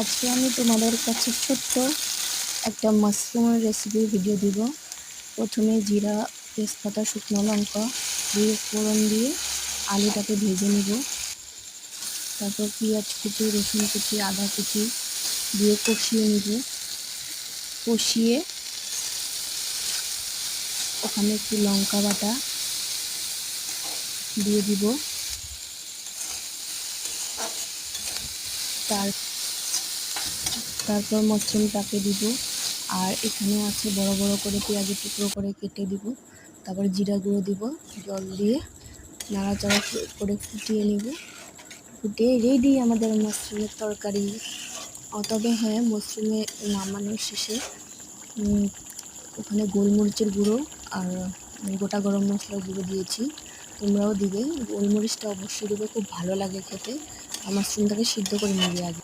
আজকে আমি তোমাদের কাছে ছোট্ট একটা মাশরুমের রেসিপির ভিডিও দিব। প্রথমে জিরা, তেজপাতা, শুকনো লঙ্কা দিয়ে ফোড়ন দিয়ে আলুটাকে ভেজে নিব। তারপর পেঁয়াজ কুচি, রসুন কুচি, আদা কুচি দিয়ে কষিয়ে নিব। কষিয়ে ওখানে একটু লঙ্কা বাটা দিয়ে দিব। তারপর মাশরুমটাকে দিব। আর এখানে আছে বড় বড় করে পেঁয়াজের টুকরো করে কেটে দিব। তারপর জিরা গুঁড়ো দিব, জল দিয়ে নাড়াচাড়া করে ফুটিয়ে নিব। ফুটিয়ে রেডি আমাদের মাশরুমের তরকারি। তবে হ্যাঁ, মাশরুমে নামানোর শেষে ওখানে গোলমরিচের গুঁড়ো আর গোটা গরম মশলার গুঁড়ো দিয়েছি, তোমরাও দিবে। গোলমরিচটা অবশ্যই দেবে, খুব ভালো লাগে খেতে। আর মাশরুমটাকে সিদ্ধ করে নেবে আগে।